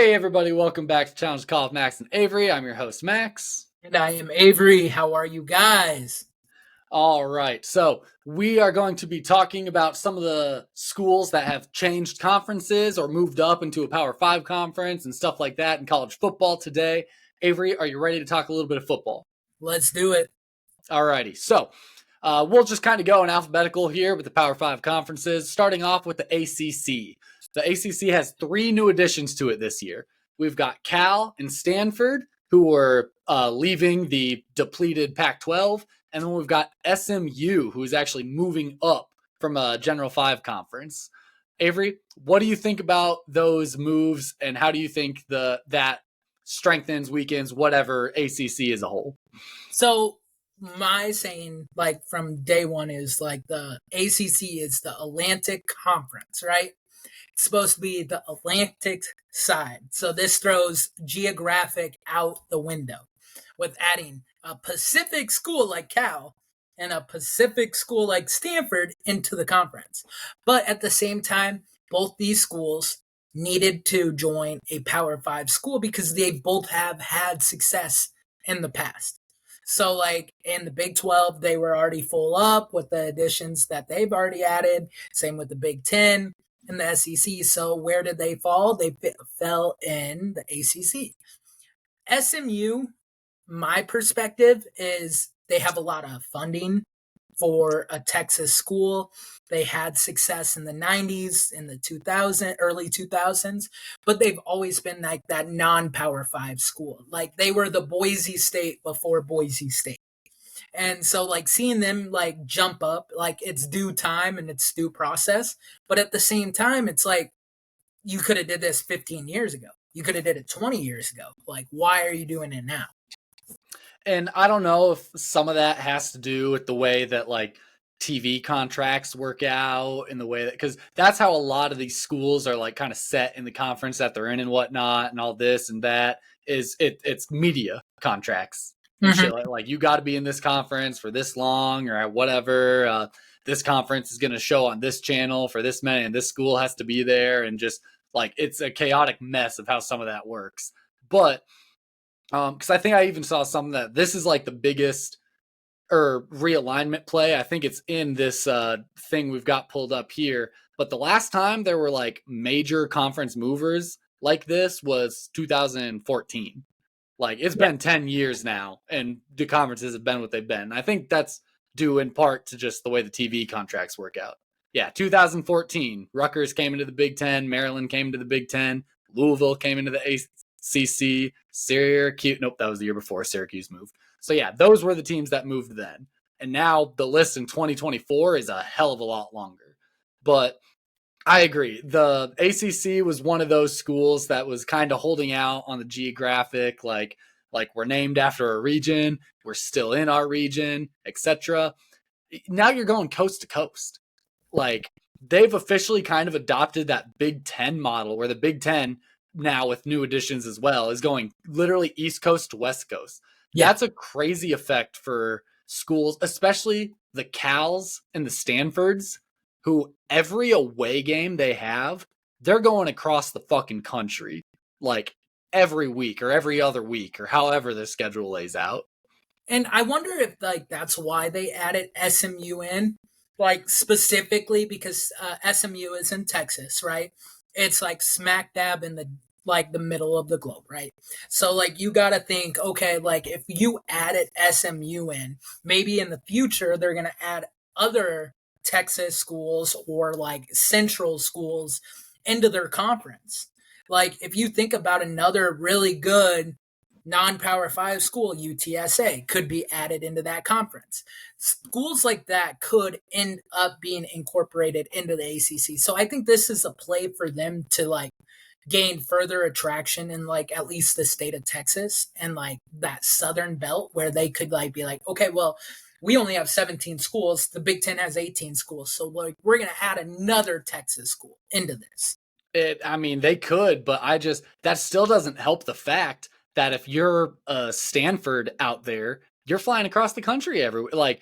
Hey everybody, welcome back to Challenge Call of Max and Avery. I'm your host, Max. And I am Avery. How are you guys? All right, so we are going to be talking about some of the schools that have changed conferences or moved up into a Power 5 conference and stuff like that in college football today. Avery, are you ready to talk a little bit of football? Let's do it. All righty, so we'll just kind of go in alphabetical here with the Power 5 conferences, starting off with the ACC. The ACC has 3 new additions to it this year. We've got Cal and Stanford, who are leaving the depleted Pac-12. And then we've got SMU, who is actually moving up from a General 5 conference. Avery, what do you think about those moves, and how do you think that strengthens, weakens, whatever ACC as a whole? So my saying, like from day one, is like the ACC is the Atlantic Conference, right? It's supposed to be the Atlantic side. So this throws geographic out the window with adding a Pacific school like Cal and a Pacific school like Stanford into the conference. But at the same time, both these schools needed to join a Power 5 school because they both have had success in the past. So, like in the Big 12, they were already full up with the additions that they've already added. Same with the Big 10 and the SEC. So, where did they fall? They fell in the ACC. SMU, my perspective is they have a lot of funding for a Texas school. They had success in the 90s, in the early 2000s, but they've always been like that non-Power 5 school. Like they were the Boise State before Boise State. And so like seeing them like jump up, like it's due time and it's due process, but at the same time it's like you could have did this 15 years ago. You could have did it 20 years ago. Like why are you doing it now? And I don't know if some of that has to do with the way that like TV contracts work out, in the way that, because that's how a lot of these schools are like kind of set in the conference that they're in and whatnot, and all this and that is it's media contracts and shit like you got to be in this conference for this long or whatever. This conference is going to show on this channel for this many, and this school has to be there, and just like it's a chaotic mess of how some of that works. But because I think I even saw something that this is like the biggest or realignment play. I think it's in this thing we've got pulled up here. But the last time there were like major conference movers like this was 2014. Like it's been 10 years now, and the conferences have been what they've been. I think that's due in part to just the way the TV contracts work out. Yeah, 2014, Rutgers came into the Big Ten, Maryland came into the Big Ten, Louisville came into the ACC, Syracuse. Nope, that was the year before Syracuse moved. So yeah, those were the teams that moved then. And now the list in 2024 is a hell of a lot longer. But I agree. The ACC was one of those schools that was kind of holding out on the geographic, like we're named after a region, we're still in our region, etc. Now you're going coast to coast. Like they've officially kind of adopted that Big Ten model, where the Big Ten now with new additions as well is going literally East Coast to West Coast. Yeah. That's a crazy effect for schools, especially the Cals and the Stanfords, who every away game they have, they're going across the fucking country like every week or every other week or however their schedule lays out. And I wonder if like that's why they added SMU in, like specifically because SMU is in Texas, right? It's like smack dab in the middle of the globe, right? So like you got to think, okay, like if you added SMU in, maybe in the future they're going to add other Texas schools or like central schools into their conference. Like if you think about another really good non-Power 5 school, UTSA, could be added into that conference. Schools like that could end up being incorporated into the ACC. So I think this is a play for them to like gain further attraction in like at least the state of Texas and like that southern belt, where they could like be like, okay, well, we only have 17 schools. The Big Ten has 18 schools. So like we're going to add another Texas school into this. I mean, they could, but that still doesn't help the fact that if you're a Stanford out there, you're flying across the country like,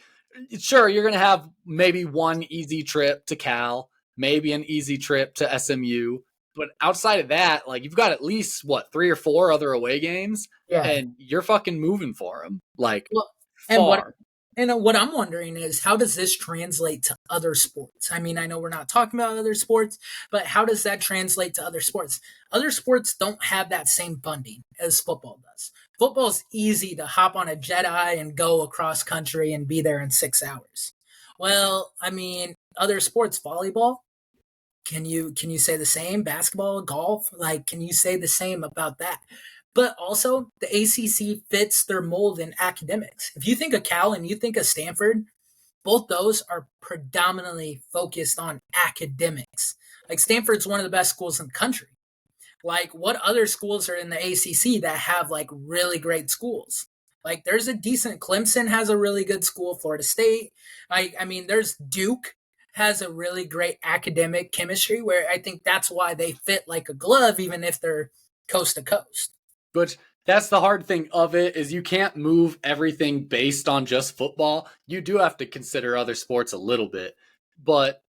sure, you're going to have maybe one easy trip to Cal, maybe an easy trip to SMU, But outside of that, like you've got at least what 3 or 4 other away games, Yeah. and you're fucking moving for them like Well, and far. what I'm wondering is how does this translate to other sports? I mean, I know we're not talking about other sports, but how does that translate to other sports? Other sports don't have that same funding as football does. Football's easy to hop on a Jedi and go across country and be there in 6 hours. Well, I mean, other sports, volleyball, can you say the same? Basketball, golf, like can you say the same about that? But also, the ACC fits their mold in academics. If you think of Cal and you think of Stanford, both those are predominantly focused on academics. Like Stanford's one of the best schools in the country. Like what other schools are in the ACC that have like really great schools? Like there's a decent Clemson has a really good school, Florida State. I mean there's Duke has a really great academic chemistry where I think that's why they fit like a glove even if they're coast to coast. But that's the hard thing of it is you can't move everything based on just football. You do have to consider other sports a little bit. But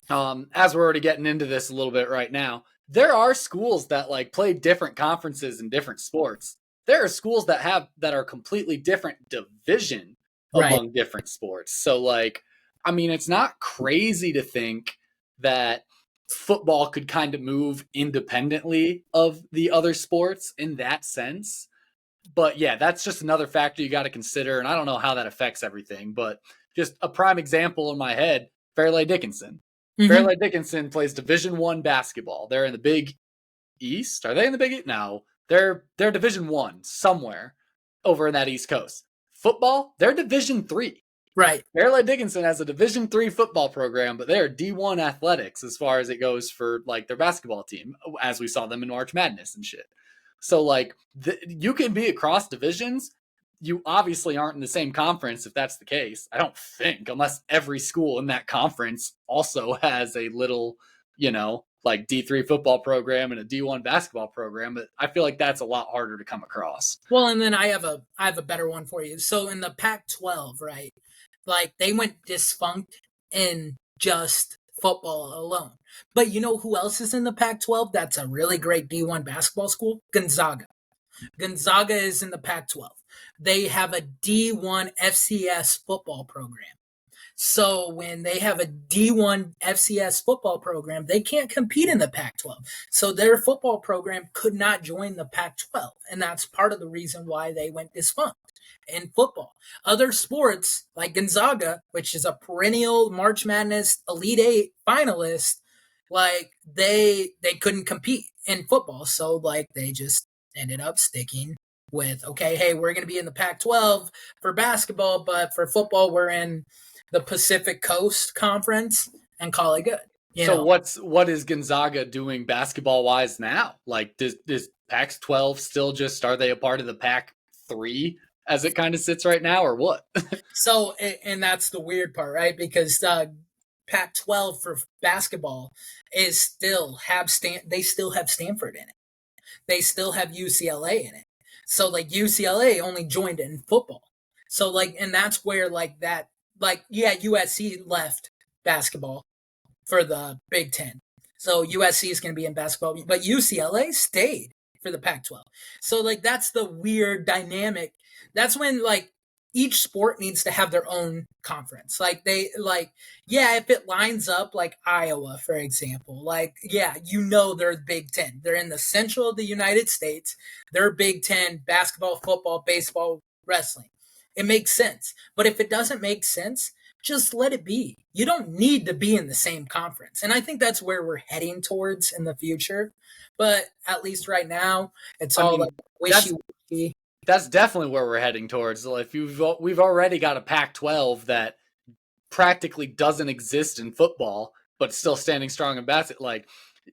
as we're already getting into this a little bit right now, there are schools that like play different conferences in different sports. There are schools that are completely different division Right. among different sports. So like, I mean, it's not crazy to think that football could kind of move independently of the other sports in that sense. But yeah, that's just another factor you got to consider. And I don't know how that affects everything, but just a prime example in my head, Fairleigh Dickinson. Mm-hmm. Fairleigh Dickinson plays Division One basketball. They're in the Big East. Are they in the Big East? No, they're Division One somewhere over in that East Coast. Football, they're Division Three. Right. Fairleigh Dickinson has a Division Three football program, but they are D1 athletics as far as it goes for like their basketball team, as we saw them in March Madness and shit. So like you can be across divisions. You obviously aren't in the same conference if that's the case. I don't think, unless every school in that conference also has a little, like D3 football program and a D1 basketball program. But I feel like that's a lot harder to come across. Well, and then I have a better one for you. So in the Pac-12, right? Like they went defunct in just football alone. But you know who else is in the Pac-12 that's a really great D1 basketball school? Gonzaga. Gonzaga is in the Pac-12. They have a D1 FCS football program. So when they have a D1 FCS football program, they can't compete in the Pac-12. So their football program could not join the Pac-12, and that's part of the reason why they went defunct in football. Other sports like Gonzaga, which is a perennial March Madness Elite Eight finalist, like they couldn't compete in football, so like they just ended up sticking with okay, hey, we're going to be in the Pac-12 for basketball, but for football we're in the Pacific Coast Conference and call it good. You So know, what is Gonzaga doing basketball wise now? Like does Pac-12 still just are they a part of the Pac-3 as it kind of sits right now or what? so and that's the weird part, right? Because Pac-12 for basketball is they still have Stanford in it. They still have UCLA in it. So like UCLA only joined it in football. So like and that's where like USC left basketball for the Big Ten. So USC is going to be in basketball, but UCLA stayed for the Pac-12. So like that's the weird dynamic. That's when like each sport needs to have their own conference. Like yeah, if it lines up like Iowa, for example, like yeah, they're Big Ten. They're in the central of the United States. They're Big Ten basketball, football, baseball, wrestling. It makes sense. But if it doesn't make sense, just let it be. You don't need to be in the same conference. And I think that's where we're heading towards in the future. But at least right now, it's I all like mean, wishy that's washy. that's definitely where we're heading towards. If we've already got a Pac-12 that practically doesn't exist in football, but still standing strong in basketball. Like,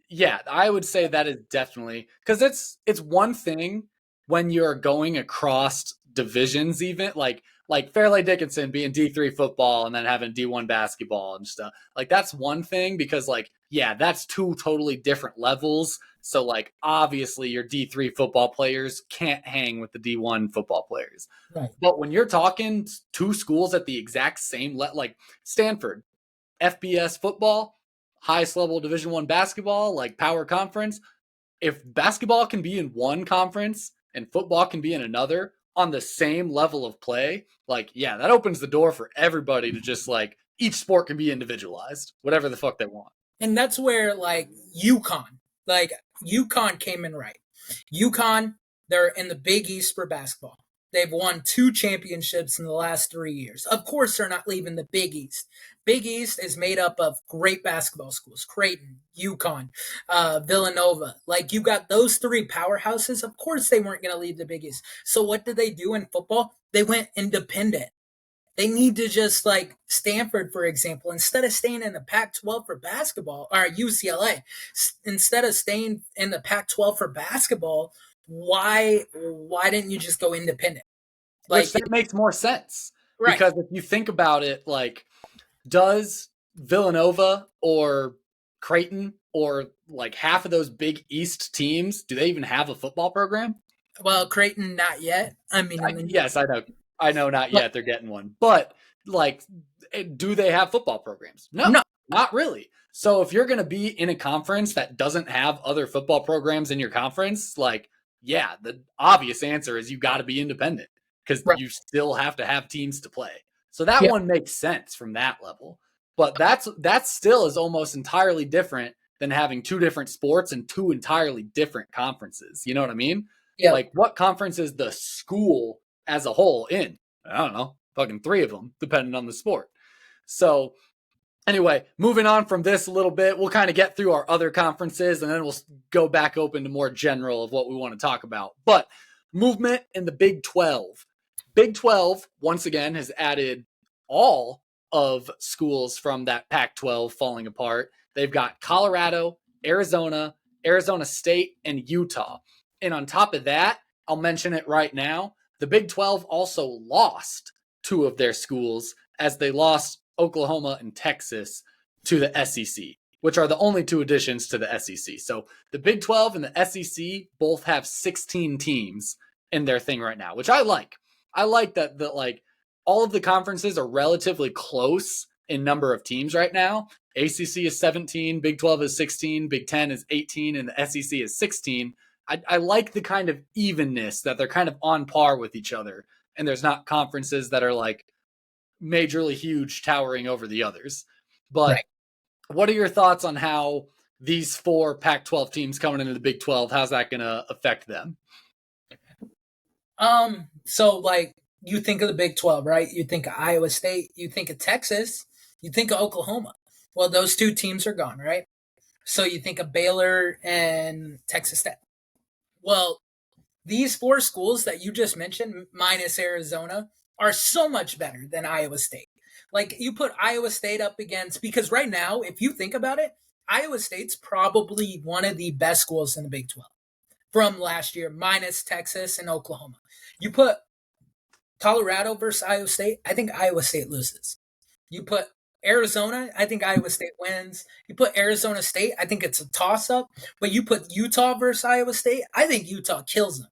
yeah, I would say that is definitely because it's one thing when you're going across divisions, even like Fairleigh Dickinson being D3 football and then having D1 basketball and stuff. Like that's one thing because like yeah, that's two totally different levels. So like obviously your D3 football players can't hang with the D1 football players. Right. But when you're talking two schools at the exact same like Stanford, FBS football, highest level Division One basketball, like power conference, if basketball can be in one conference and football can be in another on the same level of play, like, yeah, that opens the door for everybody to just like each sport can be individualized, whatever the fuck they want. And that's where like UConn came in right. UConn, they're in the Big East for basketball. They've won 2 championships in the last 3 years. Of course, they're not leaving the Big East. Big East is made up of great basketball schools: Creighton, UConn, Villanova. Like, you got those three powerhouses. Of course, they weren't going to leave the Big East. So what did they do in football? They went independent. They need to just, like Stanford, for example, instead of staying in the Pac-12 for basketball, or UCLA, instead of staying in the Pac-12 for basketball, why didn't you just go independent? Which Like, that makes more sense. right. Because if you think about it, like, does Villanova or Creighton or like half of those Big East teams, do they even have a football program? Well, Creighton, not yet. I mean, in the near Yes, I know. I know not but yet they're getting one. But like, do they have football programs? No, no, not really. So if you're going to be in a conference that doesn't have other football programs in your conference, like, yeah, the obvious answer is you got to be independent because right. you still have to have teams to play. So that Yeah, one makes sense from that level. But that still is almost entirely different than having two different sports and two entirely different conferences. You know what I mean? yeah, Like, what conference is the school as a whole in? I don't know, fucking three of them, depending on the sport. So anyway, moving on from this a little bit, we'll kind of get through our other conferences and then we'll go back open to more general of what we want to talk about. But movement in the Big 12. Big 12, once again, has added all of schools from that Pac 12 falling apart. They've got Colorado, Arizona, Arizona State, and Utah. And on top of that, I'll mention it right now, the Big 12 also lost two of their schools as they lost Oklahoma and Texas to the SEC, which are the only two additions to the SEC. So the Big 12 and the SEC both have 16 teams in their thing right now, which I like. I like that like all of the conferences are relatively close in number of teams right now. ACC is 17, Big 12 is 16, Big 10 is 18, and the SEC is 16. I like the kind of evenness that they're kind of on par with each other. And there's not conferences that are like majorly huge, towering over the others. But right. what are your thoughts on how these four Pac 12 teams coming into the Big 12, how's that going to affect them? So like, you think of the Big 12, right? You think of Iowa State, you think of Texas, you think of Oklahoma. Well, those two teams are gone, right? So you think of Baylor and Texas Tech. Well, these four schools that you just mentioned, minus Arizona, are so much better than Iowa State. Like, you put Iowa State up against, because right now, if you think about it, Iowa State's probably one of the best schools in the Big 12 from last year, minus Texas and Oklahoma. You put Colorado versus Iowa State, I think Iowa State loses. You put Arizona, I think Iowa State wins. You put Arizona State, I think it's a toss up. But you put Utah versus Iowa State, I think Utah kills them.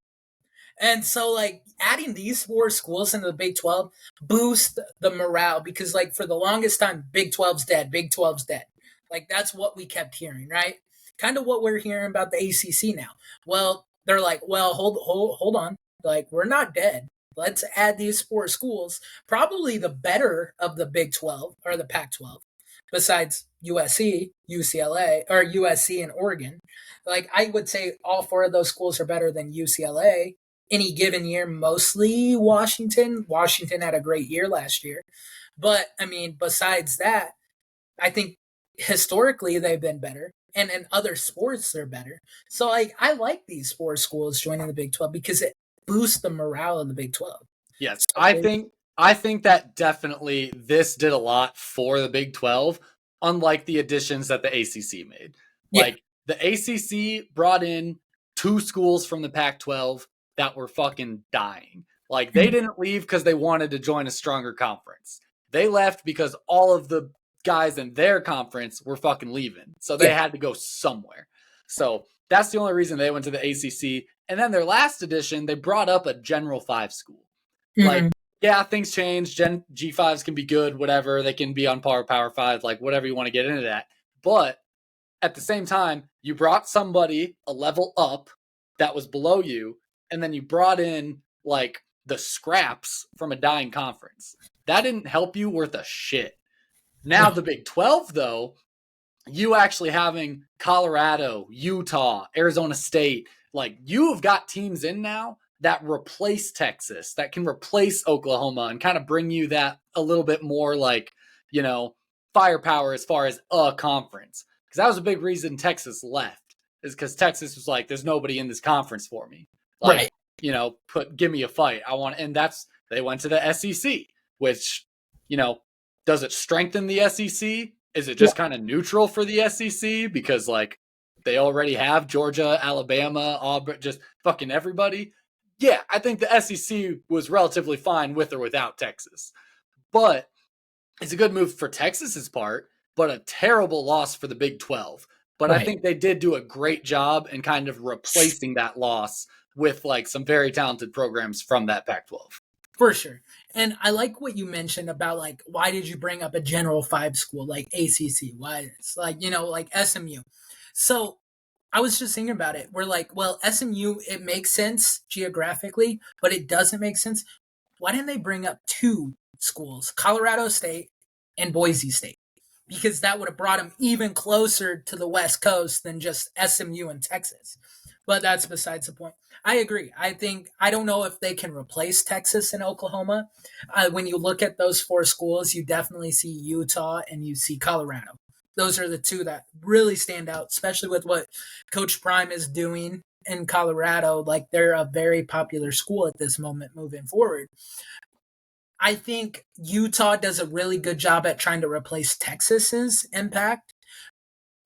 And so, like, adding these four schools into the Big 12 boosts the morale because, like, for the longest time, Big 12's dead. Big 12's dead. Like, that's what we kept hearing, right? Kind of what we're hearing about the ACC now. Well, they're like, well, hold on. Like, we're not dead. Let's add these four schools, probably the better of the Big 12 or the Pac 12, besides USC, UCLA, or USC and Oregon. Like, I would say all four of those schools are better than UCLA any given year, mostly Washington. Washington had a great year last year. But I mean, besides that, I think historically they've been better. And in other sports, they're better. So I like these four schools joining the Big 12 because it boosts the morale of the Big 12. Yes, So I think that definitely this did a lot for the Big 12, unlike the additions that the ACC made. yeah, Like, the ACC brought in two schools from the Pac 12 that were fucking dying. Like, they didn't leave because they wanted to join a stronger conference. They left because all of the guys in their conference were fucking leaving. So they yeah, had to go somewhere. So that's the only reason they went to the ACC. And then their last edition, they brought up a General 5 school. Like, mhm, yeah, things change. Gen G5s can be good, whatever. They can be on par with Power 5, like whatever you want to get into that. But at the same time, you brought somebody a level up that was below you, and then you brought in like the scraps from a dying conference. That didn't help you worth a shit. Now, the Big 12, though, you actually having Colorado, Utah, Arizona State, like you have got teams in now that replace Texas, that can replace Oklahoma and kind of bring you that a little bit more like, you know, firepower as far as a conference. Because that was a big reason Texas left, is because Texas was like, there's nobody in this conference for me. Like, Right. you know, give me a fight. I want, and that's, they went to the SEC, which, you know, does it strengthen the SEC? Is it just kind of neutral for the SEC because like they already have Georgia, Alabama, Auburn, just fucking everybody? Yeah, I think the SEC was relatively fine with or without Texas. But it's a good move for Texas's part, but a terrible loss for the Big 12. But I Right. think they did do a great job in kind of replacing that loss with like some very talented programs from that Pac 12. For sure. And I like what you mentioned about like why did you bring up a general five school like ACC? Why it's like, you know, like SMU. So I was just thinking about it. We're like, well, SMU, it makes sense geographically, but it doesn't make sense. Why didn't they bring up two schools, Colorado State and Boise State? Because that would have brought them even closer to the West Coast than just SMU and Texas. But that's besides the point. I agree. I don't know if they can replace Texas and Oklahoma. When you look at those four schools, you definitely see Utah and you see Colorado. Those are the two that really stand out, especially with what Coach Prime is doing in Colorado. Like they're a very popular school at this moment moving forward. I think Utah does a really good job at trying to replace Texas's impact,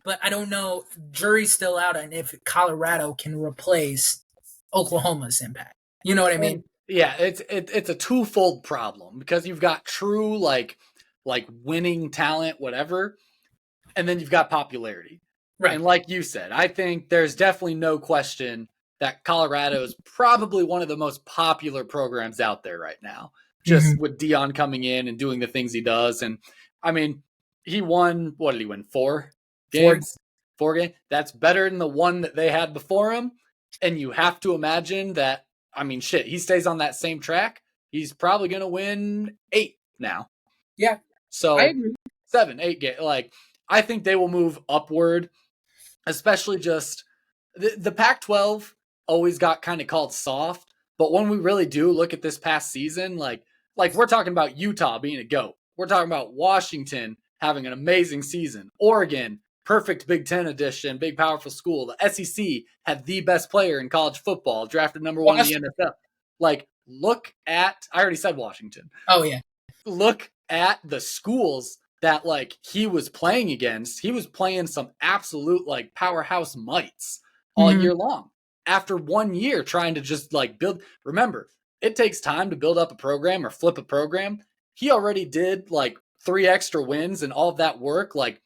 but I don't know. Jury's still out on if Colorado can replace Oklahoma's impact. You know what I mean? Yeah, it's a twofold problem because you've got true like winning talent, whatever, and then you've got popularity. Right. And like you said, I think there's definitely no question that Colorado is probably one of the most popular programs out there right now. Just with Dion coming in and doing the things he does. And I mean, he won, what did he win? 4 games? 4 games. That's better than the one that they had before him. And you have to imagine that, I mean, shit, he stays on that same track. He's probably going to win 8 now. Yeah. So I agree. 7, 8 games. Like, I think they will move upward, especially just the Pac 12 always got kind of called soft. But when we really do look at this past season, like we're talking about Utah being a GOAT. We're talking about Washington having an amazing season. Oregon, perfect Big Ten edition, big powerful school. The SEC had the best player in college football, drafted number 1 in the NFL. Like, look at, I already said Washington. Oh, yeah. Look at the schools that like he was playing against. He was playing some absolute like powerhouse mites all year long. After 1 year trying to just like build, remember, it takes time to build up a program or flip a program. He already did like 3 extra wins and all of that work. Like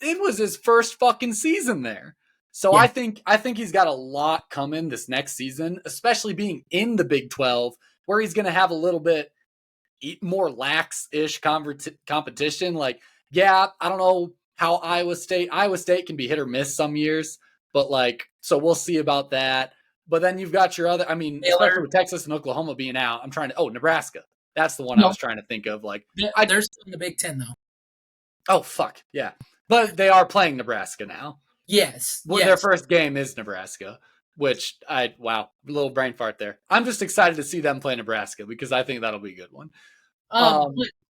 it was his first fucking season there. So yeah. I think he's got a lot coming this next season, especially being in the Big 12 where he's going to have a little bit more lax-ish competition. Like, yeah, I don't know how Iowa State can be hit or miss some years, but like, so we'll see about that. But then you've got your other, I mean, especially with Texas and Oklahoma being out, I'm trying to, Nebraska. That's the one I was trying to think of. Like, they're still in the Big Ten though. Oh, fuck. Yeah. But they are playing Nebraska now. Yes. Well, their first game is Nebraska, which wow, little brain fart there. I'm just excited to see them play Nebraska because I think that'll be a good one.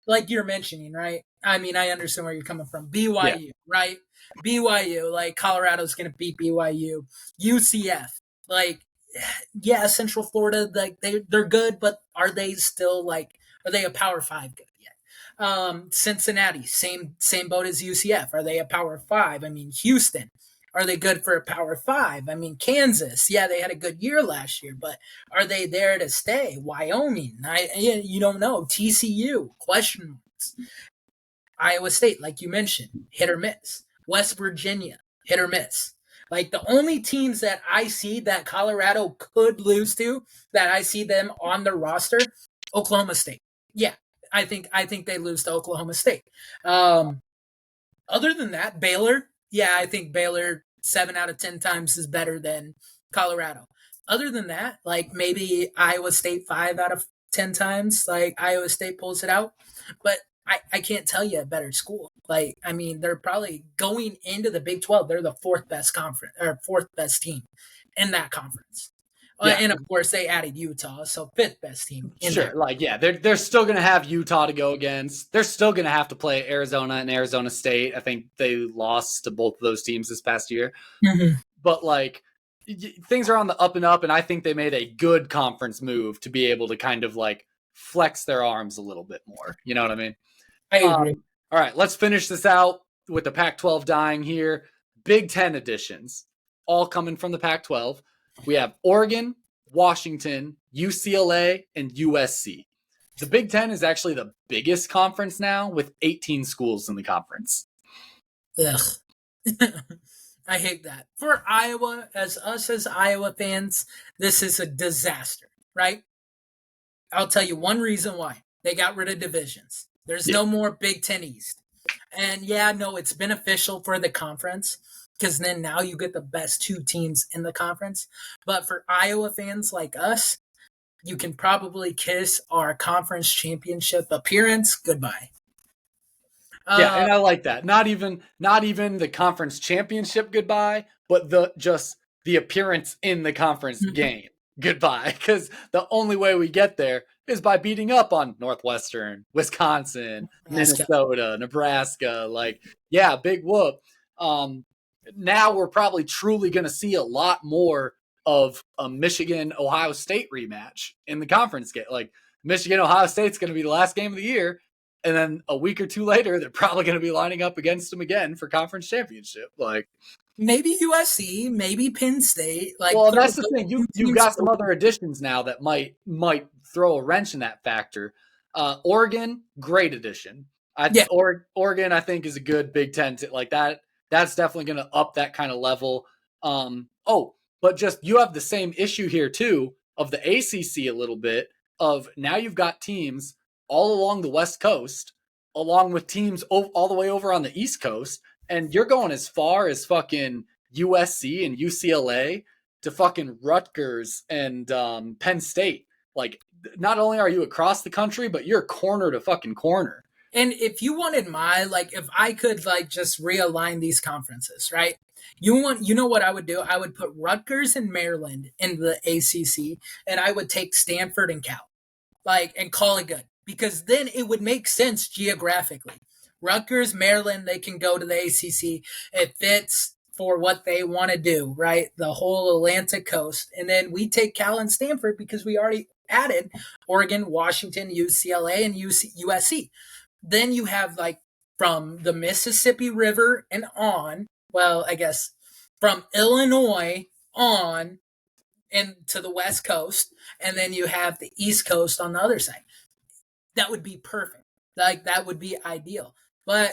Like you're mentioning, right? I mean, I understand where you're coming from. BYU, right? BYU, like Colorado's going to beat BYU. UCF, like, yeah, Central Florida, like they're good, but are they still like, are they a Power 5 good yet? Cincinnati, same boat as UCF. Are they a Power 5? I mean, Houston, are they good for a Power 5? I mean, Kansas, yeah, they had a good year last year, but are they there to stay? Wyoming, you don't know. TCU, question marks. Iowa State, like you mentioned, hit or miss. West Virginia, hit or miss. Like the only teams that I see that Colorado could lose to, that I see them on the roster, Oklahoma State. Yeah, I think they lose to Oklahoma State. Other than that, Baylor, Yeah, I think Baylor 7 out of 10 times is better than Colorado. Other than that, like maybe Iowa State 5 out of 10 times, like Iowa State pulls it out. But I can't tell you a better school. Like, I mean, they're probably going into the Big 12. They're the fourth best conference or fourth best team in that conference. Yeah, And of course, they added Utah, so fifth best team in sure. that. Like, yeah, they're still going to have Utah to go against. They're still going to have to play Arizona and Arizona State. I think they lost to both of those teams this past year. Mm-hmm. But like, things are on the up and up, and I think they made a good conference move to be able to kind of like flex their arms a little bit more. You know what I mean? I agree. All right, let's finish this out with the Pac-12 dying here. Big Ten editions, all coming from the Pac-12. We have Oregon, Washington, UCLA, and USC. The Big Ten is actually the biggest conference now with 18 schools in the conference. Ugh. I hate that. For Iowa, as Iowa fans, this is a disaster, right? I'll tell you one reason why. They got rid of divisions. There's no more Big Ten East. And yeah, no, it's beneficial for the conference because then now you get the best two teams in the conference. But for Iowa fans like us, you can probably kiss our conference championship appearance goodbye. Yeah, and I like that. Not even the conference championship goodbye, but the appearance in the conference game goodbye. Because the only way we get there is by beating up on Northwestern, Wisconsin, Minnesota, Nebraska. Like, yeah, big whoop. Now we're probably truly going to see a lot more of a Michigan Ohio State rematch in the conference game. Like, Michigan Ohio State's going to be the last game of the year. And then a week or two later, they're probably going to be lining up against them again for conference championship. Like, maybe USC, maybe Penn State. Like, well, that's the thing. You've got some other additions now that might throw a wrench in that factor. Oregon, great addition. Oregon, I think, is a good Big Ten. Like that. That's definitely going to up that kind of level. But just you have the same issue here too of the ACC a little bit. Of now you've got teams all along the West Coast, along with teams all the way over on the East Coast, and you're going as far as fucking USC and UCLA to fucking Rutgers and Penn State. Like, not only are you across the country, but you're corner to fucking corner. And if you wanted if I could just realign these conferences, right? You know what I would do? I would put Rutgers and Maryland in the ACC, and I would take Stanford and Cal, and call it good, because then it would make sense geographically. Rutgers, Maryland, they can go to the ACC. It fits for what they want to do, right? The whole Atlantic coast. And then we take Cal and Stanford because we already added Oregon, Washington, UCLA, and USC. Then you have from the Mississippi River and on, well, I guess from Illinois on and to the West Coast, and then you have the East Coast on the other side. That would be perfect. That would be ideal. But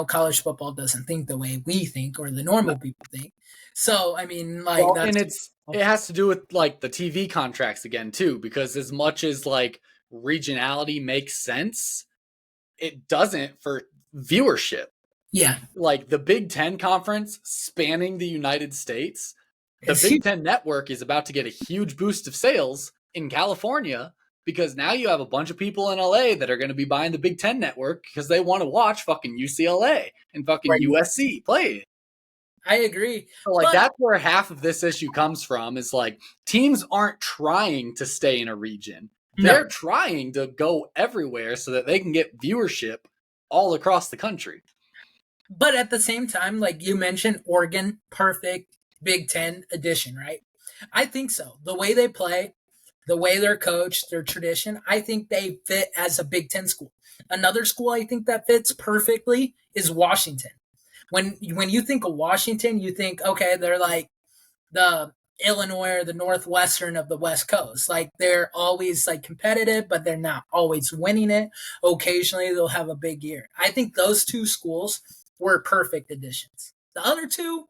college football doesn't think the way we think or the normal people think. So I mean, and it has to do with the TV contracts again too, because as much as regionality makes sense, it doesn't for viewership. Yeah, the Big Ten conference spanning the United States, the Big Ten network is about to get a huge boost of sales in California, because now you have a bunch of people in LA that are going to be buying the Big Ten network because they want to watch fucking UCLA and fucking USC play. I agree. So that's where half of this issue comes from, is teams aren't trying to stay in a region. They're trying to go everywhere so that they can get viewership all across the country. But at the same time, like you mentioned, Oregon, perfect Big Ten edition, right? I think so. The way they play, the way they're coached, their tradition, I think they fit as a Big Ten school. Another school I think that fits perfectly is Washington. When you think of Washington, you think, okay, they're like the Illinois or the Northwestern of the West Coast. They're always competitive, but they're not always winning it. Occasionally they'll have a big year. I think those two schools were perfect additions. The other two,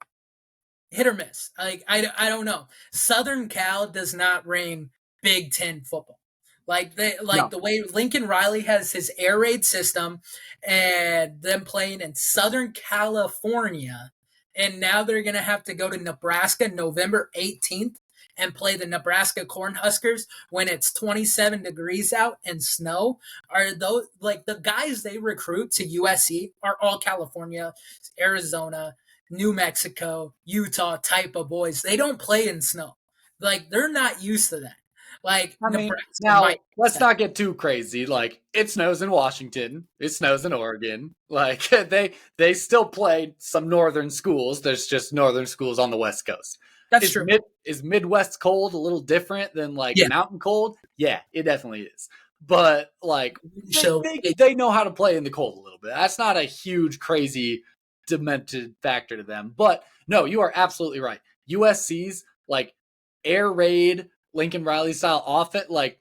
hit or miss. I don't know. Southern Cal does not ring Big Ten football. Like No. the way Lincoln Riley has his air raid system, and them playing in Southern California, and now they're gonna have to go to Nebraska November 18th and play the Nebraska Cornhuskers when it's 27 degrees out and snow. Are those like the guys they recruit to USC are all California, Arizona, New Mexico, Utah type of boys. They don't play in snow. Like they're not used to that. Like I mean, Nebraska might now let's that. not get too crazy. Like it snows in Washington, it snows in Oregon. Like they still play some northern schools. There's just northern schools on the West Coast. That's true. Is Midwest cold a little different than like Yeah. mountain cold? Yeah, it definitely is. But like So they know how to play in the cold a little bit. That's not a huge crazy demented factor to them. But no, you are absolutely right. USC's like air raid Lincoln Riley style offense, like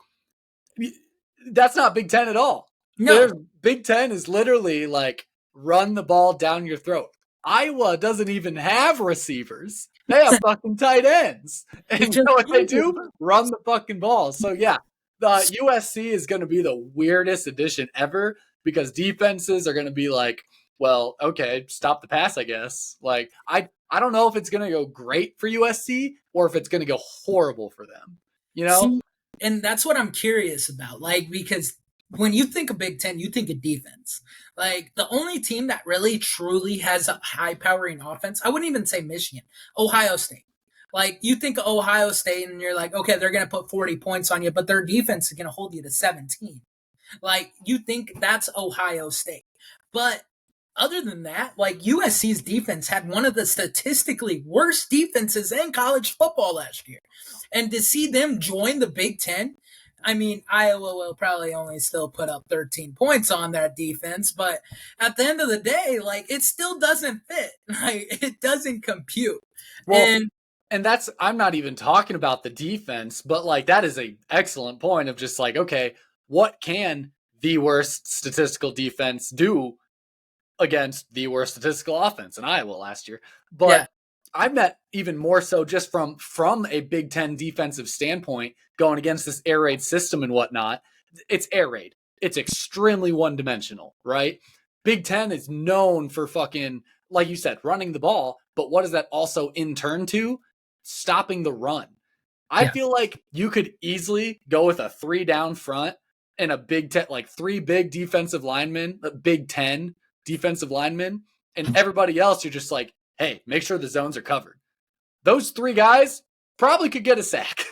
that's not Big Ten at all. no, There's Big Ten is literally like run the ball down your throat. Iowa doesn't even have receivers. They have fucking tight ends. And it you just know what they do? Run the fucking ball. So yeah, the USC is going to be the weirdest addition ever because defenses are going to be like, well, okay, stop the pass, I guess. Like I don't know if it's going to go great for USC or if it's going to go horrible for them. You know? see, and that's what I'm curious about. Like because when you think of Big Ten, you think of defense. Like the only team that really truly has a high powering offense, I wouldn't even say Michigan, Ohio State. Like you think of Ohio State and you're like, okay, they're going to put 40 points on you, but their defense is going to hold you to 17. Like you think that's Ohio State. But other than that, like USC's defense had one of the statistically worst defenses in college football last year. And to see them join the Big Ten, I mean, Iowa will probably only still put up 13 points on that defense, but at the end of the day, like it still doesn't fit. Like it doesn't compute. Well, And and that's I'm not even talking about the defense, but like that is a excellent point of just like, okay, what can the worst statistical defense do against the worst statistical offense in Iowa last year? yeah, But I meant even more so just from a Big Ten defensive standpoint, going against this air raid system and whatnot. It's air raid. It's extremely one dimensional, right? Big Ten is known for fucking, like you said, running the ball. But what does that also in turn to? Stopping the run. I yeah, feel like you could easily go with a 3 down front and a Big Ten, like three big defensive linemen, a Big Ten defensive linemen, and everybody else, you're just like, hey, make sure the zones are covered. Those three guys probably could get a sack.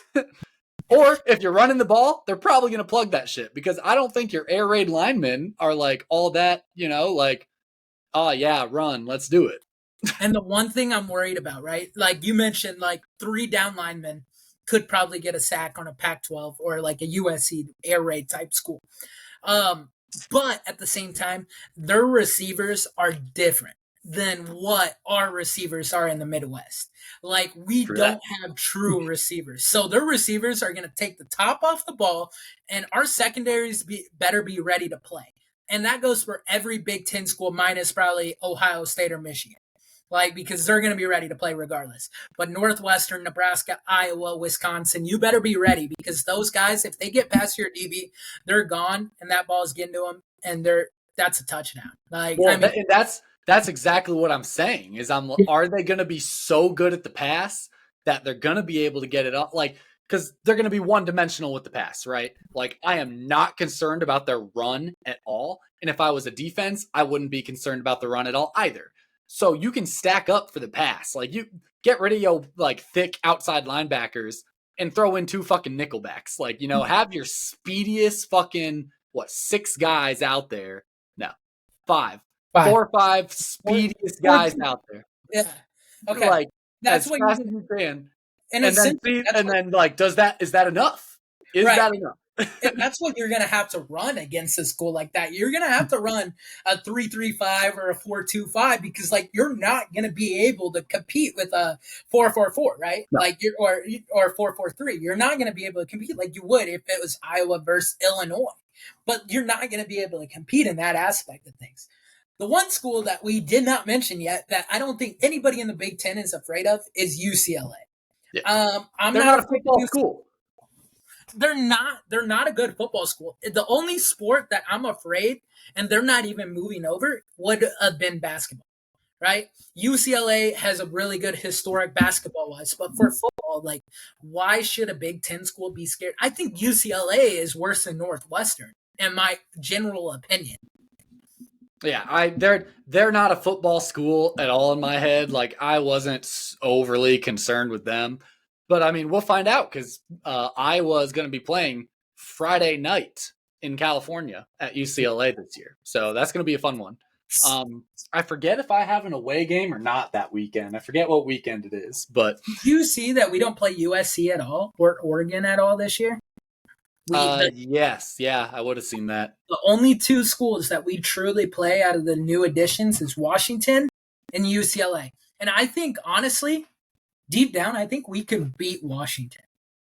Or if you're running the ball, they're probably going to plug that shit because I don't think your air raid linemen are like all that, like, oh, yeah, run, let's do it. And the one thing I'm worried about, right? Like you mentioned, like 3 down linemen could probably get a sack on a Pac-12 or like a USC air raid type school. Um, but at the same time, their receivers are different than what our receivers are in the Midwest. Like we True that. don't have true receivers, so their receivers are going to take the top off the ball, and our secondaries better be ready to play. And that goes for every Big Ten school, minus probably Ohio State or Michigan, like because they're going to be ready to play regardless. But Northwestern, Nebraska, Iowa, Wisconsin, you better be ready because those guys, if they get past your DB, they're gone, and that ball's getting to them, and that's a touchdown. Like I Well, mean, that's exactly what I'm saying. Are they going to be so good at the pass that they're going to be able to get it up? Like, because they're going to be one dimensional with the pass, right? Like, I am not concerned about their run at all. And if I was a defense, I wouldn't be concerned about the run at all either. So you can stack up for the pass. Like, you get rid of your like thick outside linebackers and throw in 2 fucking nickelbacks. Like, have your speediest fucking 6 guys out there. No, 5 five, 4 or 5 four, speediest four, guys out there, yeah, okay, like that's as what fast you as you can, and and it's then simple. see, That's and what then like, is that enough? Is right. that enough? And that's what you're going to have to run against a school like that. You're going to have to run a 3-3-5 or a 4-2-5 because like you're not going to be able to compete with a 4-4-4, right? No. Like you're or 4-4-3. You're not going to be able to compete like you would if it was Iowa versus Illinois. But you're not going to be able to compete in that aspect of things. The one school that we did not mention yet that I don't think anybody in the Big Ten is afraid of is UCLA. Yeah, I'm they're not not a afraid of football UCLA. school. they're not a good football school. The only sport that I'm afraid, and they're not even moving over, would have been basketball. Right? UCLA has a really good historic basketball wise, but for football, like, why should a Big Ten school be scared? I think UCLA is worse than Northwestern, in my general opinion. Yeah, they're not a football school at all in my head. Like I wasn't overly concerned with them, but I mean we'll find out because Iowa's going to be playing Friday night in California at UCLA this year, so that's going to be a fun one. I forget if I have an away game or not that weekend. I forget what weekend it is, but do you see that we don't play USC at all or Oregon at all this year? Yes, yeah, I would have seen that. The only two schools that we truly play out of the new additions is Washington and UCLA. And I think, honestly, deep down, I think we could beat Washington.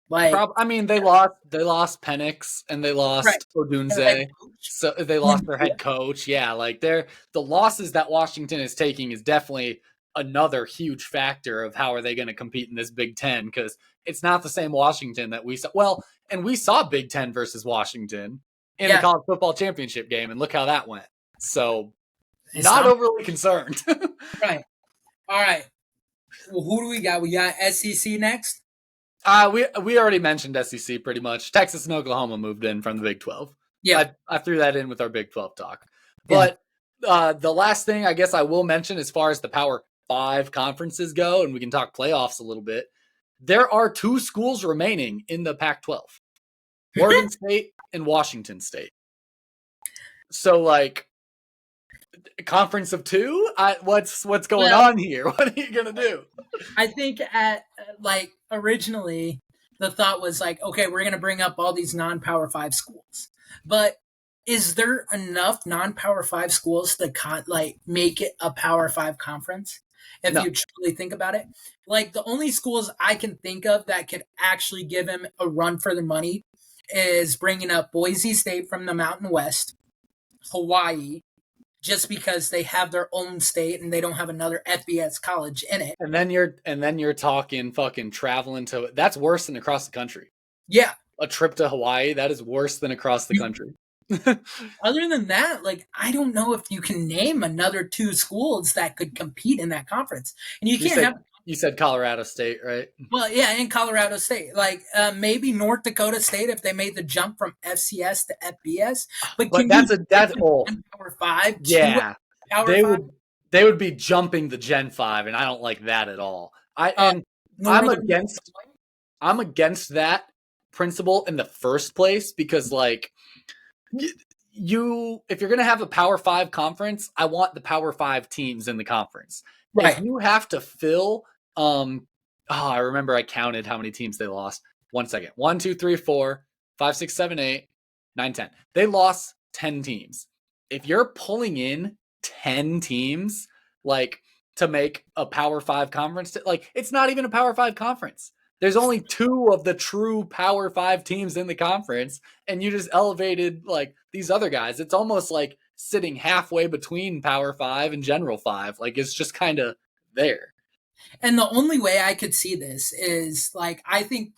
Like, I mean, they lost Penix and they lost right. Odunze, so they lost their head coach. Yeah, like the losses that Washington is taking is definitely another huge factor of how are they going to compete in this Big Ten because it's not the same Washington that we saw. Well, and we saw Big Ten versus Washington in the college football championship game, and look how that went. So, not overly concerned. Right. All right. Well, who do we got? We got SEC next. We already mentioned SEC pretty much. Texas and Oklahoma moved in from the Big 12. Yeah, I threw that in with our Big 12 talk. But the last thing I guess I will mention as far as the Power 5 conferences go, and we can talk playoffs a little bit, there are two schools remaining in the Pac-12. Oregon State and Washington State. So, like, conference of two? What's going on here? What are you going to do? I think originally the thought was like, okay, we're going to bring up all these non-Power 5 schools. But is there enough non-Power 5 schools to make it a Power 5 conference? If you truly think about it, like the only schools I can think of that could actually give him a run for the money is bringing up Boise State from the Mountain West, Hawaii, just because they have their own state and they don't have another FBS college in it. And then you're talking fucking traveling to, that's worse than across the country. Yeah. A trip to Hawaii, that is worse than across the country. Other than that, like, I don't know if you can name another two schools that could compete in that conference. And you said Colorado State, right? Well, yeah, in Colorado State. Like, maybe North Dakota State if they made the jump from FCS to FBS. But that's old. Power 5? Yeah. Power they would be jumping the Gen 5, and I don't like that at all. I'm against that principle in the first place because, like, if you're going to have a Power 5 conference, I want the Power 5 teams in the conference. Right. If you have to fill, I remember I counted how many teams they lost. 1 second. 1, 2, 3, 4, 5, 6, 7, 8, 9, 10. They lost 10 teams. If you're pulling in 10 teams, like, to make a Power 5 conference, like, it's not even a Power 5 conference. There's only 2 of the true Power 5 teams in the conference, and you just elevated, like, these other guys. It's almost like sitting halfway between Power 5 and General 5. Like, it's just kind of there. And the only way I could see this is, like, I think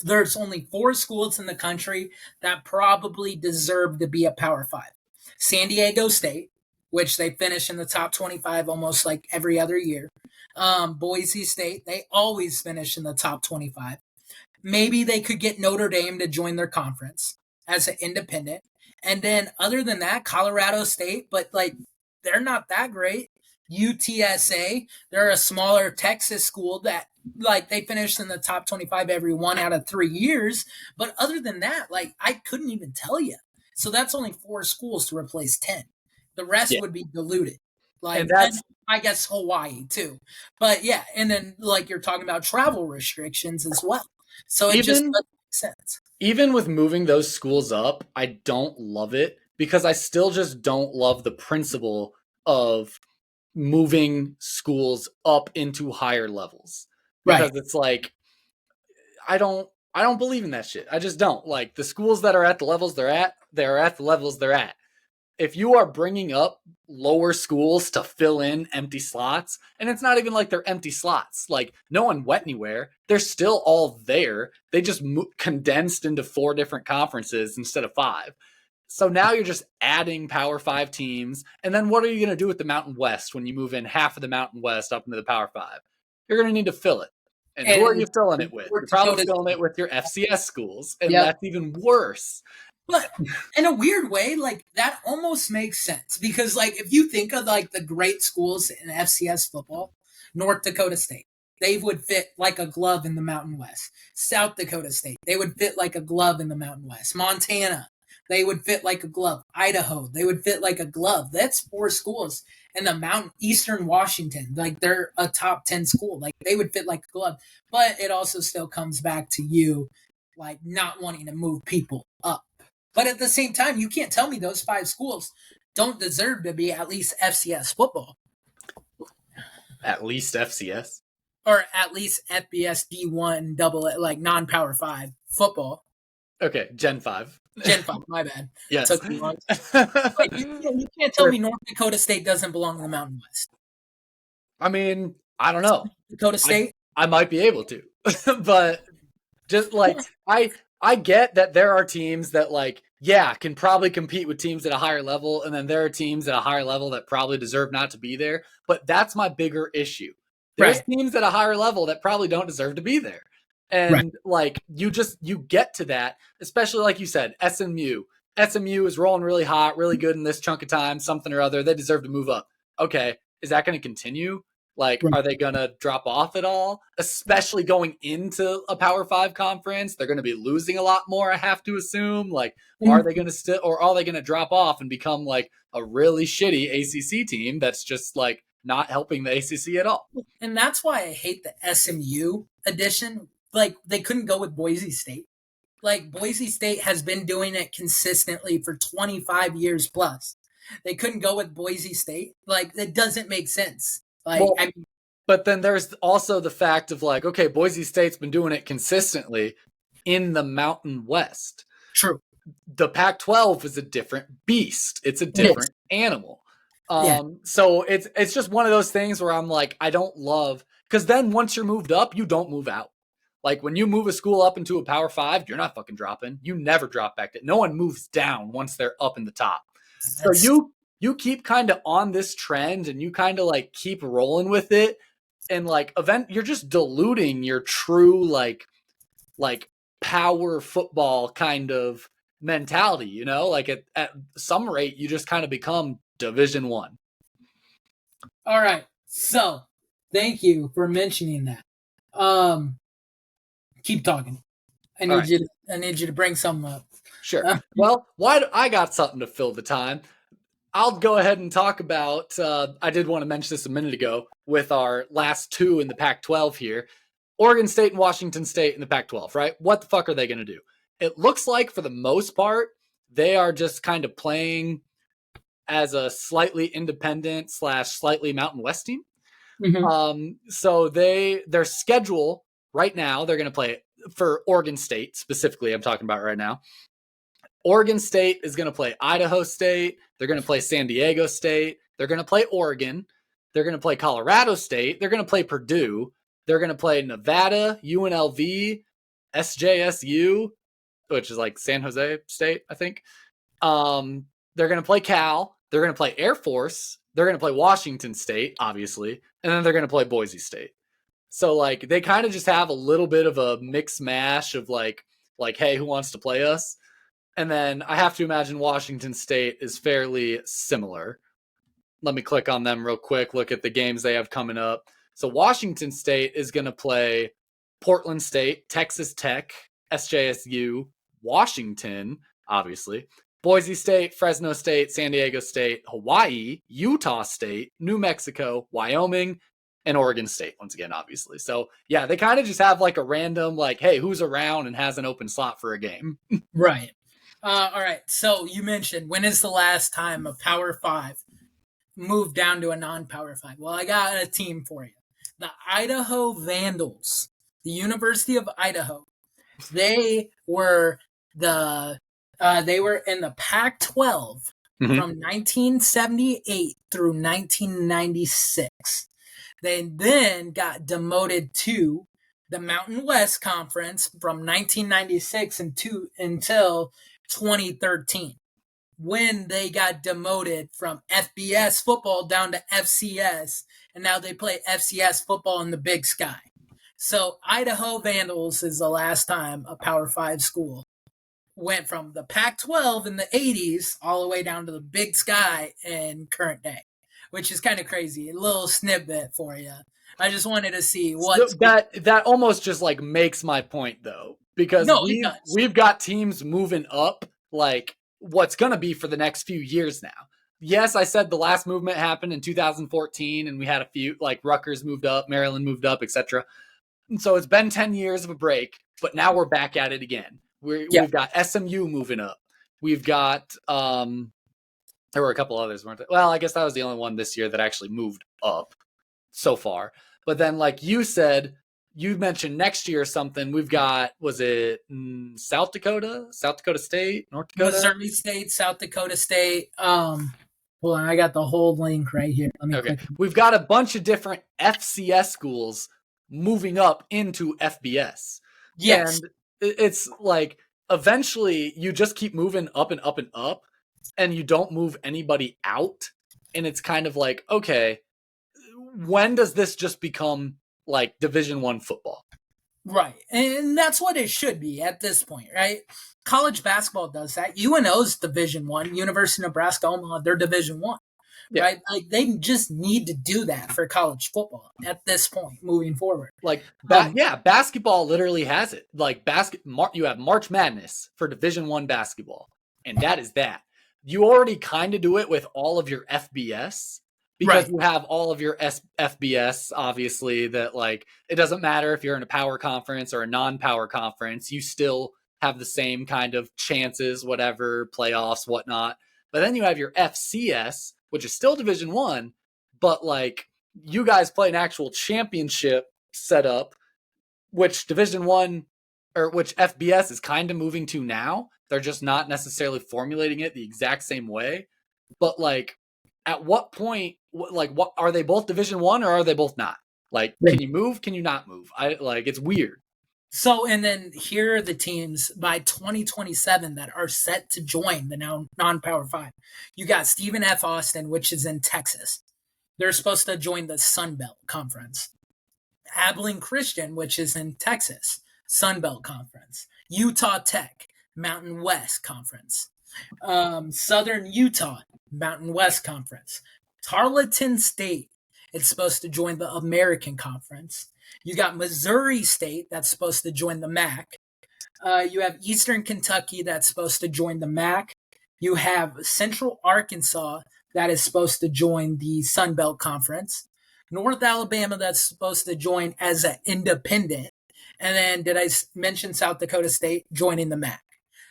there's only 4 schools in the country that probably deserve to be a Power 5. San Diego State, which they finish in the top 25 almost like every other year. Boise State, they always finish in the top 25. Maybe they could get Notre Dame to join their conference as an independent. And then other than that, Colorado State, but like they're not that great. UTSA, they're a smaller Texas school that like they finished in the top 25 every 1 out of 3 years. But other than that, like I couldn't even tell you. So that's only 4 schools to replace 10. The rest would be diluted. Like, and I guess Hawaii too. But yeah, and then like you're talking about travel restrictions as well. So it just doesn't make sense. Even with moving those schools up, I don't love it because I still just don't love the principle of moving schools up into higher levels. Because it's like I don't believe in that shit. I just don't. Like the schools that are at the levels they're at the levels they're at. If you are bringing up lower schools to fill in empty slots. And it's not even like they're empty slots. Like no one went anywhere. They're still all there. They just condensed into 4 different conferences instead of 5. So now you're just adding Power 5 teams. And then what are you going to do with the Mountain West when you move in half of the Mountain West up into the Power 5? You're going to need to fill it. And who are you filling it with? You're probably filling it with your FCS schools. And that's even worse. But in a weird way, like that almost makes sense because like if you think of like the great schools in FCS football, North Dakota State, they would fit like a glove in the Mountain West. South Dakota State, they would fit like a glove in the Mountain West. Montana, they would fit like a glove. Idaho, they would fit like a glove. That's 4 schools. And the Mountain Eastern Washington, like they're a top 10 school. Like they would fit like a glove. But it also still comes back to you like not wanting to move people up. But at the same time, you can't tell me those 5 schools don't deserve to be at least FCS football. At least FCS? Or at least FBS D1 double, like non-Power 5 football. Okay, Gen 5. Gen 5, my bad. Yes. Took me long. Like, you can't tell me North Dakota State doesn't belong in the Mountain West. I mean, I don't know. Dakota State? I might be able to. But just like, I get that there are teams that like, yeah, can probably compete with teams at a higher level. And then there are teams at a higher level that probably deserve not to be there. But that's my bigger issue. There's teams at a higher level that probably don't deserve to be there. And like, you get to that, especially like you said, SMU. SMU is rolling really hot, really good in this chunk of time, something or other. They deserve to move up. Okay. Is that going to continue? Like, are they going to drop off at all? Especially going into a Power 5 conference, they're going to be losing a lot more, I have to assume. Like, are they going to still, or are they going to drop off and become like a really shitty ACC team that's just like not helping the ACC at all? And that's why I hate the SMU edition. Like, they couldn't go with Boise State. Like, Boise State has been doing it consistently for 25 years plus. They couldn't go with Boise State. Like, it doesn't make sense. Like, well, but then there's also the fact of like, okay, Boise State's been doing it consistently in the Mountain West. True. The Pac-12 is a different beast. It's a different animal. So it's just one of those things where I'm like, I don't love, because then once you're moved up, you don't move out. Like when you move a school up into a Power 5, you're not fucking dropping. You never drop back. No one moves down once they're up in the top. So you keep kind of on this trend and you kind of like keep rolling with it. And like you're just diluting your true like power football kind of mentality, you know, like at some rate, you just kind of become Division 1. All right. So thank you for mentioning that. Keep talking. I need you to bring something up. Sure. Well, I got something to fill the time. I'll go ahead and talk about, I did want to mention this a minute ago with our last 2 in the Pac-12 here. Oregon State and Washington State in the Pac-12, right? What the fuck are they going to do? It looks like for the most part, they are just kind of playing as a slightly independent / slightly Mountain West team. Mm-hmm. So their schedule right now, they're going to play for Oregon State specifically. I'm talking about right now. Oregon State is going to play Idaho State. They're going to play San Diego State. They're going to play Oregon. They're going to play Colorado State. They're going to play Purdue. They're going to play Nevada, UNLV, SJSU, which is like San Jose State, I think. They're going to play Cal. They're going to play Air Force. They're going to play Washington State, obviously. And then they're going to play Boise State. So like they kind of just have a little bit of a mix mash of like, hey, who wants to play us? And then I have to imagine Washington State is fairly similar. Let me click on them real quick, look at the games they have coming up. So Washington State is going to play Portland State, Texas Tech, SJSU, Washington, obviously, Boise State, Fresno State, San Diego State, Hawaii, Utah State, New Mexico, Wyoming, and Oregon State, once again, obviously. So, yeah, they kind of just have like a random, like, hey, who's around and has an open slot for a game? Right. All right. So you mentioned, when is the last time a Power 5 moved down to a non-Power 5? Well, I got a team for you. The Idaho Vandals, the University of Idaho. They were in the Pac-12 Mhm. from 1978 through 1996. They then got demoted to the Mountain West Conference from 1996 until 2013, when they got demoted from FBS football down to FCS, and now they play FCS football in the Big Sky. So Idaho Vandals is the last time a Power 5 school went from the Pac-12 in the 80s all the way down to the Big Sky in current day, which is kind of crazy. A little snippet for you. I just wanted to see So what's that almost just like makes my point though, because no, it we've does. we've got teams moving up like what's going to be for the next few years now. Yes, I said the last movement happened in 2014 and we had a few like Rutgers moved up, Maryland moved up, etc. And so it's been 10 years of a break, but now we're back at it again. Yeah, We've got SMU moving up. We've got there were a couple others, weren't there? Well, I guess that was the only one this year that actually moved up so far. But then, like you said, you mentioned next year or something. We've got, was it South Dakota, South Dakota State, North Dakota? Missouri State, South Dakota State. Hold on, I got the whole link right here. Let me Okay. click. We've got a bunch of different FCS schools moving up into FBS. Yes, And it's like eventually you just keep moving up and up and up, and you don't move anybody out. And it's kind of like, okay, when does this just become like Division 1 football? right, and that's what it should be at this point, right? College basketball does that. UNO's Division 1, University of Nebraska Omaha, they're Division 1, Yeah. right? Like they just need to do that for college football at this point, moving forward. Like Um, yeah, basketball literally has it. Like you have March Madness for Division 1 basketball, and that is that. You already kind of do it with all of your FBS because right, you have all of your FBS. Obviously, that like it doesn't matter if you're in a power conference or a non-power conference, you still have the same kind of chances, whatever playoffs, whatnot. But then you have your FCS, which is still Division 1, but like you guys play an actual championship setup, which Division 1 or which FBS is kind of moving to now. They're just not necessarily formulating it the exact same way. But like, at what point, like, what are they both Division 1 or are they both not? Like, can you move? Can you not move? I like it's weird. So, and then here are the teams by 2027 that are set to join the now non-power 5. You got Stephen F. Austin, which is in Texas. They're supposed to join the Sun Belt Conference. Abilene Christian, which is in Texas, Sun Belt Conference. Utah Tech, Mountain West Conference. Southern Utah, Mountain West Conference. Tarleton State, it's supposed to join the American Conference. You got Missouri State, that's supposed to join the MAC. You have Eastern Kentucky, that's supposed to join the MAC. You have Central Arkansas, that is supposed to join the Sun Belt Conference. North Alabama, that's supposed to join as an independent. And then did I mention South Dakota State joining the MAC?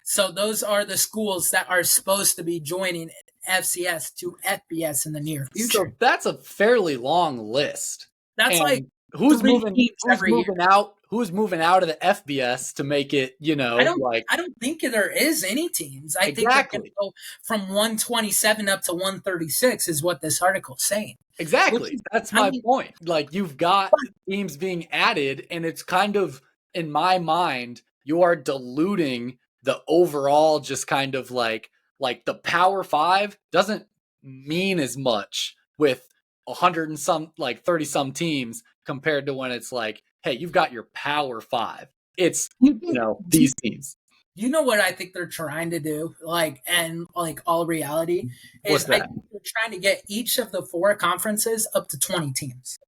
So those are the schools that are supposed to be joining FCS to FBS in the near future. So that's a fairly long list. That's like And who's 3 teams who's every year. moving out? Who's moving out of the FBS to make it, like I don't think there is any teams. I think they're going to exactly. go from 127 up to 136 is what this article is saying. Which Exactly. is, That's I my mean, point. Like you've got teams being added, and it's kind of in my mind, you are diluting the overall just kind of like the Power Five doesn't mean as much with 100 and some like 30 some teams compared to when it's like, hey, you've got your Power Five. It's you think, these teams. you know what I think they're trying to do, like, and like all reality What's is I that? think they're trying to get each of the 4 conferences up to 20 teams.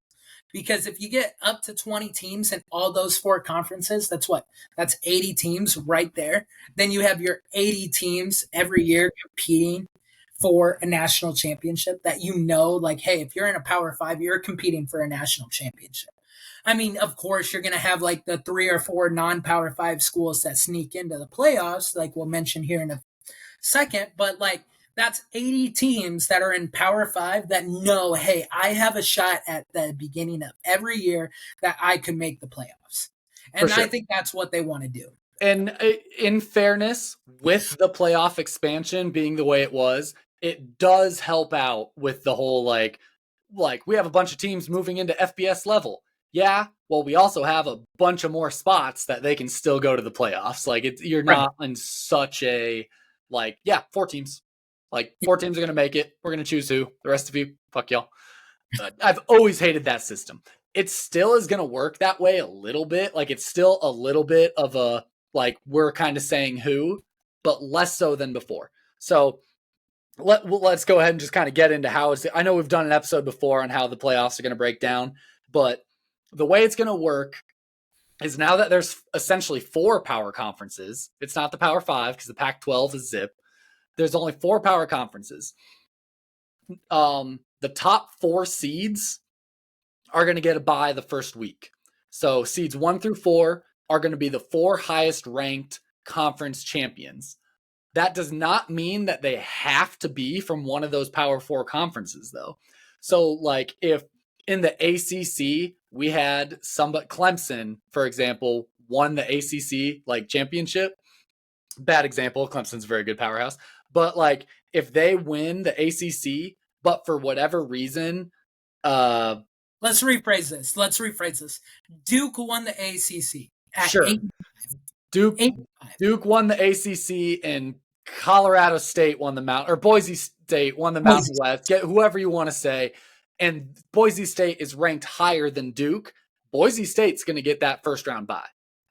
Because if you get up to 20 teams in all those 4 conferences, that's 80 teams right there. Then you have your 80 teams every year competing for a national championship that like, hey, if you're in a Power 5, you're competing for a national championship. I mean, of course, you're going to have like the 3 or 4 non-Power 5 schools that sneak into the playoffs, like we'll mention here in a second, but like that's 80 teams that are in Power 5 that know, hey, I have a shot at the beginning of every year that I could make the playoffs. For And I sure. think that's what they want to do. And in fairness, with the playoff expansion being the way it was, it does help out with the whole like we have a bunch of teams moving into FBS level. Yeah, well, we also have a bunch of more spots that they can still go to the playoffs. Like you're Right. not in such a like, yeah, 4 teams. Like 4 teams are gonna make it. We're gonna choose who. The rest of you, fuck y'all. I've always hated that system. It still is gonna work that way a little bit. Like it's still a little bit of a like we're kind of saying who, but less so than before. So let's go ahead and just kind of get into how it's. I know we've done an episode before on how the playoffs are going to break down, but the way it's going to work is now that there's essentially 4 power conferences. It's not the Power 5 because the Pac-12 is zip. There's only 4 power conferences. The top 4 seeds are going to get a bye the first week. So seeds 1 through 4 are going to be the 4 highest ranked conference champions. That does not mean that they have to be from one of those Power 4 conferences, though. So, like, if in the ACC we had somebody, Clemson, for example, won the ACC like championship. Bad example. Clemson's a very good powerhouse, but like if they win the ACC, but for whatever reason, Let's rephrase this. Duke won the ACC at sure, 8. Duke won the ACC and Colorado State won the Mountain, or Boise State won the Mountain West. Get whoever you want to say, and Boise State is ranked higher than Duke. Boise State's going to get that first round bye,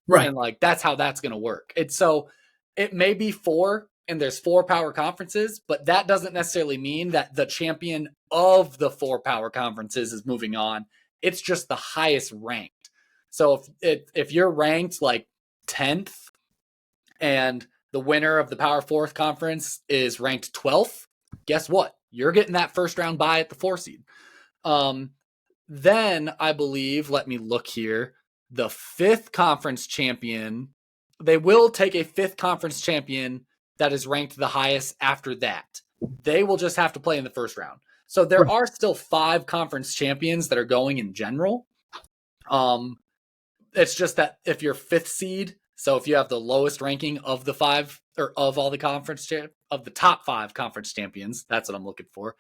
Right. and like that's how that's going to work. It's so it may be 4, and there's 4 power conferences, but that doesn't necessarily mean that the champion of the 4 power conferences is moving on. It's just the highest ranked. So if you're ranked like 10th and the winner of the Power 4th conference is ranked 12th, guess what? You're getting that first round bye at the 4 seed. Then I believe, let me look here, the 5th conference champion, they will take a 5th conference champion that is ranked the highest after that. They will just have to play in the first round. So there are still 5 conference champions that are going in general. It's just that if you're 5th seed, so if you have the lowest ranking of the 5 or of all the of the top 5 conference champions, that's what I'm looking for,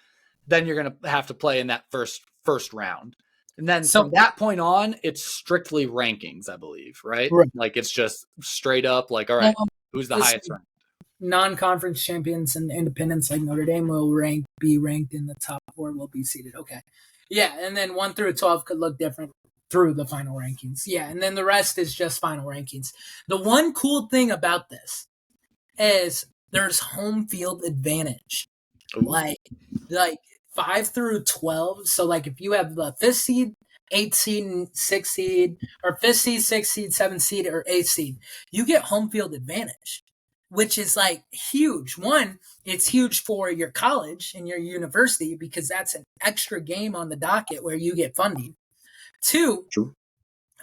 then you're going to have to play in that first round. And then from that point on, it's strictly rankings, I believe, right? Like it's just straight up like, all right, who's the highest ranked? Non-conference champions and independents like Notre Dame will be ranked in the top 4, will be seeded. Okay. Yeah, and then 1 through 12 could look different through the final rankings. Yeah, and then the rest is just final rankings. The one cool thing about this is there's home field advantage. Ooh. Like 5 through 12. So like if you have the 5th seed, 8th seed, 6th seed, or 5th seed, 6th seed, 7th seed, or 8th seed, you get home field advantage, which is like huge. One, it's huge for your college and your university because that's an extra game on the docket where you get funding. 2, true,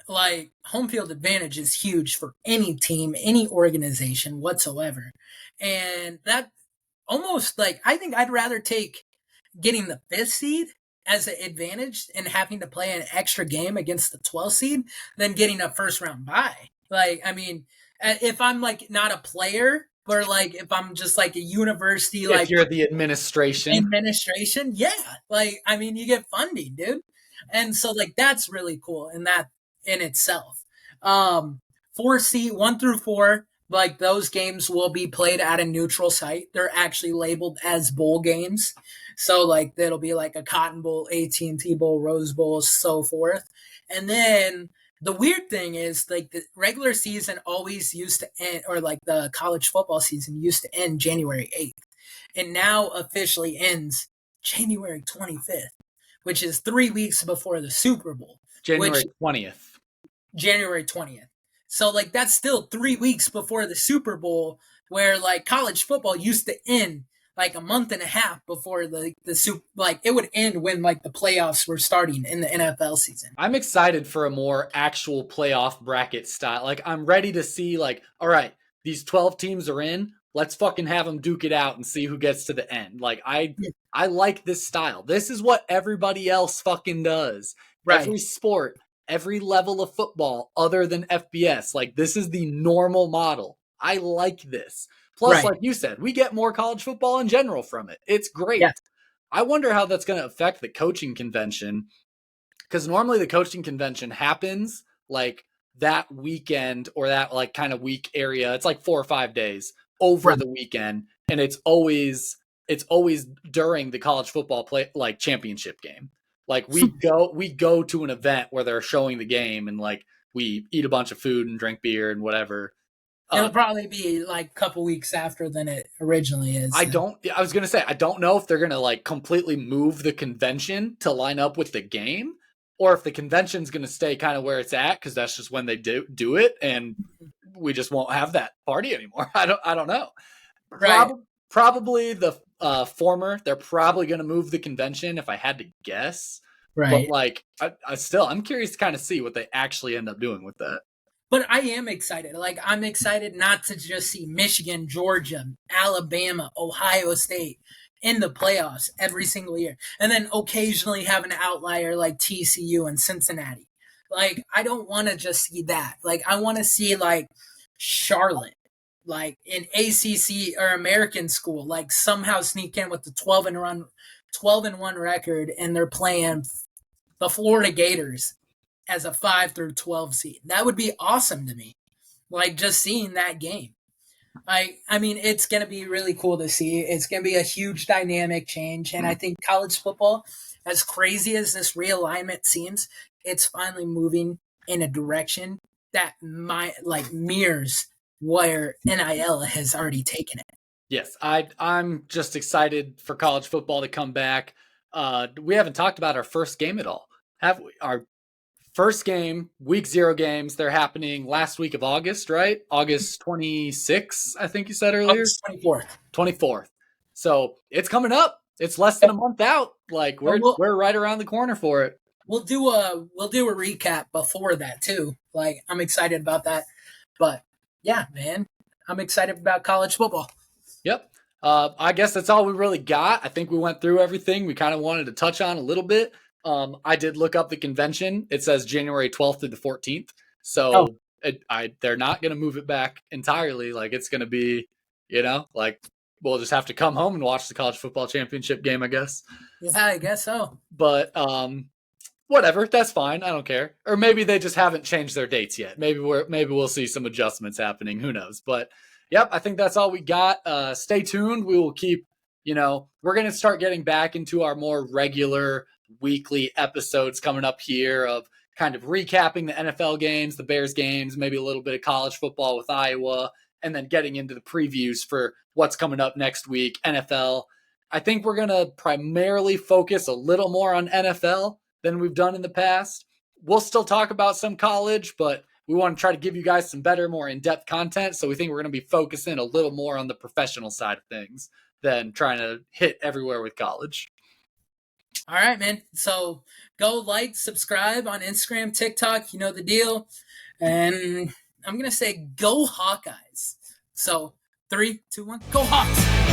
like home field advantage is huge for any team, any organization whatsoever. And that almost like, I think I'd rather take getting the 5th seed as an advantage and having to play an extra game against the 12th seed than getting a first round bye. Like, I mean, if I'm like not a player, or like if I'm just like a university, if like you're the administration, yeah, like I mean, you get funding, dude, and so like that's really cool in that in itself. 4C 1 through 4, like those games will be played at a neutral site. They're actually labeled as bowl games, so like it'll be like a Cotton Bowl, AT&T Bowl, Rose Bowl, so forth, and then. The weird thing is, like, the regular season always used to end, or like the college football season used to end January 8th. It now officially ends January 25th, which is 3 weeks before the Super Bowl. January 20th. January 20th. So, like, that's still 3 weeks before the Super Bowl, where, like, college football used to end like a month and a half before the super, like it would end when like the playoffs were starting in the NFL season. I'm excited for a more actual playoff bracket style. Like I'm ready to see like, all right, these 12 teams are in. Let's fucking have them duke it out and see who gets to the end. Like I like this style. This is what everybody else fucking does. Right. Every sport, every level of football other than FBS. Like this is the normal model. I like this. Plus, Right. like you said, we get more college football in general from it. It's Yeah. great. I wonder how that's going to affect the coaching convention, because normally the coaching convention happens like that weekend or that like kind of week area. It's like 4 or 5 days over Right. the weekend, and it's always during the college football play like championship game. Like we go to an event where they're showing the game, and like we eat a bunch of food and drink beer and whatever. It'll Uh, probably be like a couple weeks after than it originally is. I was gonna say I don't know if they're gonna like completely move the convention to line up with the game, or if the convention's gonna stay kind of where it's at, because that's just when they do it, and we just won't have that party anymore. I don't know. Right. Probably the former. They're probably gonna move the convention if I had to guess. But Right. like I'm curious to kind of see what they actually end up doing with that. But I am excited. Like, I'm excited not to just see Michigan, Georgia, Alabama, Ohio State in the playoffs every single year. And then occasionally have an outlier like TCU and Cincinnati. Like, I don't want to just see that. Like, I want to see, like, Charlotte, like, an ACC or American school, like, somehow sneak in with the 12-1 record, and they're playing the Florida Gators as a 5 through 12 seed. That would be awesome to me. Like, just seeing that game. I mean, it's going to be really cool to see. It's going to be a huge dynamic change. And I think college football, as crazy as this realignment seems, it's finally moving in a direction that mirrors where NIL has already taken it. Yes, I'm just excited for college football to come back. We haven't talked about our first game at all, have we? Our first game, week 0 games, they're happening last week of August, right? August 26th, I think you said earlier. August 24th. 24th. So it's coming up. It's less than a month out. Like And we're right around the corner for it. we'll do a recap before that too. Like, I'm excited about that. But yeah, man, I'm excited about college football. Yep. I guess that's all we really got. I think we went through everything we kind of wanted to touch on a little bit. I did look up the convention. It says January 12th through the 14th. Oh, So they're not going to move it back entirely. Like it's going to be, like we'll just have to come home and watch the college football championship game, I guess. yeah, I guess so. But whatever, that's fine. I don't care. Or maybe they just haven't changed their dates yet. Maybe we'll see some adjustments happening. Who knows? But yep, I think that's all we got. Stay tuned. We will keep, we're going to start getting back into our more regular weekly episodes coming up here of kind of recapping the NFL games, the Bears games, maybe a little bit of college football with Iowa, and then getting into the previews for what's coming up next week, NFL. I think we're going to primarily focus a little more on NFL than we've done in the past. We'll still talk about some college, but we want to try to give you guys some better, more in-depth content. So we think we're going to be focusing a little more on the professional side of things than trying to hit everywhere with college. All right, man. So go like, subscribe on Instagram, TikTok. You know the deal. And I'm going to say go Hawkeyes. So 3, 2, 1, go Hawks.